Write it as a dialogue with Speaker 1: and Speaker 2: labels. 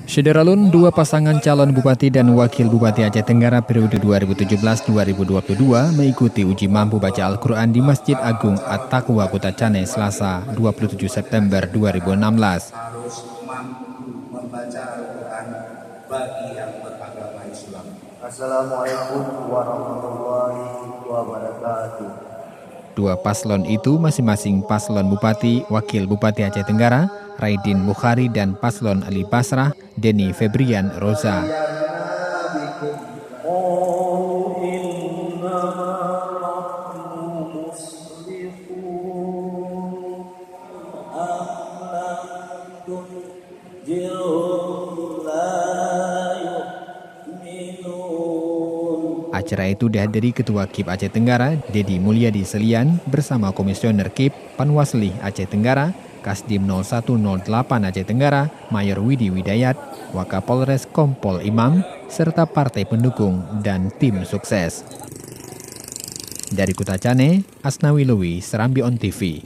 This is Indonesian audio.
Speaker 1: Syederalun, dua pasangan calon bupati dan wakil bupati Aceh Tenggara periode 2017-2022 mengikuti uji mampu baca Al-Quran di Masjid Agung At-Taqwa Kota Caneh, Selasa 27 September 2016.
Speaker 2: Harus mampu membaca Al-Quran bagi yang beragama Islam.
Speaker 3: Assalamualaikum warahmatullahi wabarakatuh.
Speaker 1: Dua paslon itu masing-masing paslon bupati, wakil bupati Aceh Tenggara, Raidin Bukhari, dan paslon Ali Basrah, Denny Febrian Roza. Acara itu dihadiri Ketua KIP Aceh Tenggara, Dedi Mulyadi Selian, bersama Komisioner KIP, Panwasli Aceh Tenggara, Kasdim 0108 Aceh Tenggara, Mayor Widi Widayat, Wakapolres Kompol Imam, serta partai pendukung dan tim sukses. Dari Kota Caneh, Asnawi Lewi, Serambi On TV.